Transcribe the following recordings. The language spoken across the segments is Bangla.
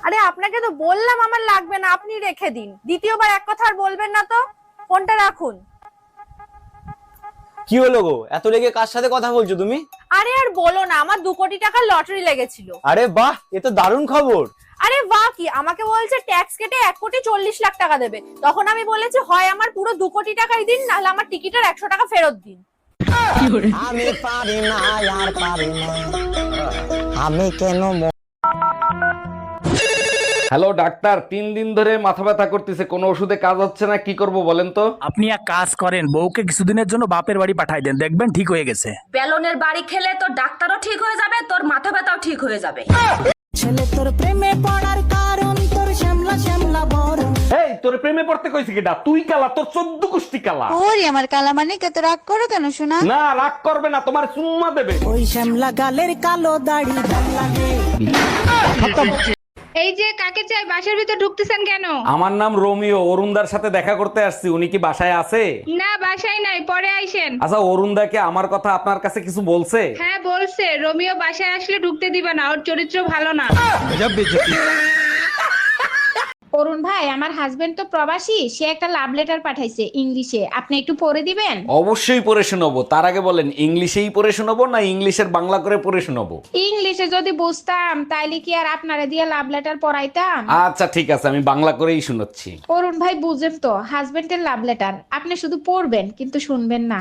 আরে আপনাকে তো বললাম আমার লাগবে না, আপনি রেখে দিন। দ্বিতীয়বার এক কথা আর বলবেন না তো। ফোনটা রাখুন। কি হলো গো, এত রেগে কার সাথে কথা বলছো তুমি? আরে আর বলো না, আমার 2 কোটি টাকার লটারি লেগেছিল। আরে বাহ, এ তো দারুণ খবর। আরে বাহ কি, আমাকে বলছে ট্যাক্স কেটে 1,40,00,000 টাকা দেবে। তখন আমি বলেছি হয় আমার পুরো 2 কোটি টাকাই দিন, নাহলে আমার টিকিটের 100 টাকা ফেরত দিন। আমি পারি না আর পারি না, আমি কেন হ্যালো ডাক্তার, 3 দিন ধরে মাথা ব্যথা করতেছে, কোনো ওষুধে কাজ হচ্ছে না, কি করব বলেন তো? আপনি এক কাজ করেন, বউকে কিছুদিনের জন্য বাপের বাড়ি পাঠাই দেন, দেখবেন ঠিক হয়ে গেছে। বেলনের বাড়ি খেলে তোর ডাক্তারও ঠিক হয়ে যাবে, তোর মাথা ব্যথাও ঠিক হয়ে যাবে। ছেলে তোর প্রেমে পড়ার কারণ তোর শ্যামলা শ্যামলা বড়। এই তোর প্রেমে পড়তে কইছি কিডা? তুই কালা, তোর 14 কুষ্টি কালা। ওরে আমার কালা মানে কত রাগ করো কেন শোনা? না রাগ করবে না, তোমার চুম্মা দেবে। ওই শ্যামলা গালের কালো দাড়ি ভাল লাগে। এই যে কাকে চাই, বাসার ভিতর ঢুকতেছেন কেন? আমার নাম রোমিও, অরুণদার সাথে দেখা করতে আসছি, উনি কি বাসায় আছে? না বাসায় নাই, পরে আইসেন। আচ্ছা, অরুণদাকে আমার কথা আপনার কাছে কিছু বলছে? হ্যাঁ বলছে, রোমিও বাসায় আসলে ঢুকতে দিবা না, ওর চরিত্র ভালো না। অরুণ ভাই, আমার হাজবেন্ড তো প্রবাসী, সে একটা লাভ লেটার পাঠাইছে ইংলিশে, আপনি একটু পড়ে দিবেন? অবশ্যই পড়ে শোনাবো। তার আগে বলেন, ইংলিশেই পড়ে শোনাবো না ইংলিশের বাংলা করে পড়ে শোনাবো? ইংলিশে যদি বুঝতাম তাইলে কি আর আপনারে দিয়ে লাভ লেটার পড়াইতাম? আচ্ছা ঠিক আছে, আমি বাংলা করেই শোনাচ্ছি। অরুণ ভাই বুঝেন তো, হাজবেন্ডের লাভ লেটার, আপনি শুধু পড়বেন কিন্তু শুনবেন না।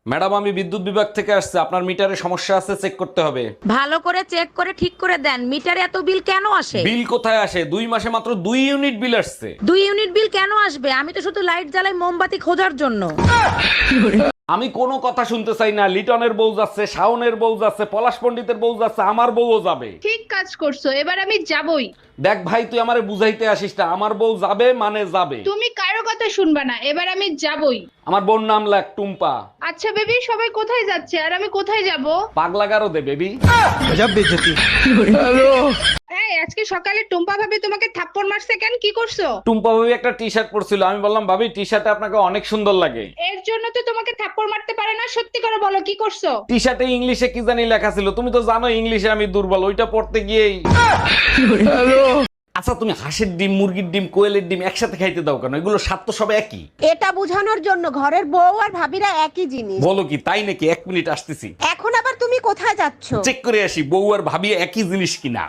ম্যাডাম, আমি বিদ্যুৎ বিভাগ থেকে আসছে, আপনার মিটারে সমস্যা আছে, চেক করতে হবে। ভালো করে চেক করে ঠিক করে দেন, মিটারে এত বিল কেন আসে? বিল কোথায় আসে? 2 মাসে মাত্র 2 ইউনিট বিল আসছে। 2 ইউনিট বিল কেন আসবে? আমি তো শুধু লাইট জ্বালাই মোমবাতি খোঁজার জন্য। আমি কোনো কথা শুনতে চাই না। লিটনের বউ যাচ্ছে, শাওনের বউ যাচ্ছে, পলাশ পণ্ডিতের বউ যাচ্ছে, আমার বউও যাবে। ঠিক কাজ করছো, এবার আমি যাবই। দেখ ভাই, তুই আমারে বুঝাইতে আসিস না, আমার বউ যাবে মানে যাবে। তুমি কারো কথা শুনবা না, এবার আমি যাবই। আমার বোন নাম লাগ টুম্পা। আচ্ছা বেবি, সবাই কোথায় যাচ্ছে আর আমি কোথায় যাব? পাগলা গারো দে বেবি। এই আজকে সকালে টুম্পা ভাবি তোমাকে থাপ্পড় মারছে কেন, কি করছো? টুম্পা ভাবি একটা টি শার্ট পরছিল, আমি বললাম ভাবি টি শার্টে আপনাকে অনেক সুন্দর লাগে। এর জন্য তো তোমাকে থাপ্পড় মারতে পারে না, সত্যি করে বলো কি করছো? টি শার্টে ইংলিশে কি জানি লেখা ছিল, তুমি তো জানো ইংলিশে আমি দুর্বল, ওইটা পড়তে গিয়েই। আচ্ছা, তুমি হাঁসের ডিম, মুরগির ডিম, কোয়েলের ডিম একসাথে খাইতে দাও কেন? এগুলো স্বাদ তো সব একই। এটা বোঝানোর জন্য ঘরের বউ আর ভাবিরা একই জিনিস। বলো কি তাই নাকি? 1 মিনিট আসতেছি, এখন আবার তুমি কোথায় যাচ্ছ? চেক করে আসি বউ আর ভাবি একই জিনিস কিনা।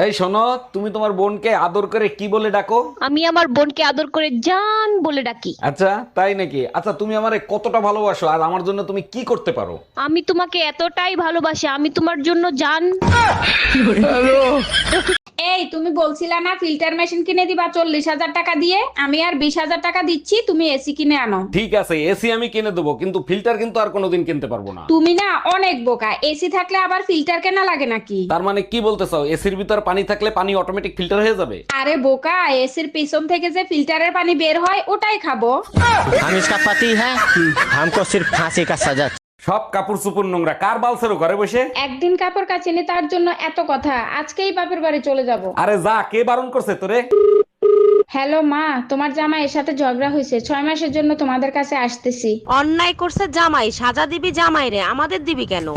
এই শোনো, তুমি তোমার বোনকে আদর করে কি বলে ডাকো? আমি আমার বোনকে আদর করে জান বলে ডাকি। আচ্ছা তাই নাকি? আচ্ছা, তুমি আমারে কতটা ভালোবাসো আর আমার জন্য তুমি কি করতে পারো? আমি তোমাকে এতটাই ভালোবাসি, আমি তোমার জন্য জান। এই তুমি বলছিলা না ফিল্টার মেশিন কিনে দিবা 40,000 টাকা দিয়ে, আমি আর 20,000 টাকা দিচ্ছি, তুমি এসি কিনে আনো। ঠিক আছে, এসি আমি কিনে দেবো, কিন্তু ফিল্টার কিন্তু আর কোনোদিন কিনতে পারবো না। তুমি না অনেক বোকা, এসি থাকলে আবার ফিল্টার কেনা লাগে নাকি? তার মানে কি বলতে চাও, এসির ভিতর পানি থাকলে পানি অটোমেটিক ফিল্টার হয়ে যাবে? আরে বোকা, এসির পিছন থেকে যে ফিল্টারের পানি বের হয় ওটাই খাবো। हम इसका पति है, हमको सिर्फ फांसी का सजा। সব কাপড় চোপড় নোংরা, কার বালছেরো ঘরে বসে? একদিন কাপড় কাচিনি তার জন্য এত কথা, আজকেই বাপের বাড়ি চলে যাব। আরে যা, কে বারণ করছে তোরে? হ্যালো মা, তোমার জামাই এর সাথে ঝগড়া হয়েছে, 6 মাসের জন্য তোমাদের কাছে আসতেছি। অন্যায় করছে জামাই, সাজা দিবি জামাই রে, আমাদের দিবি কেন?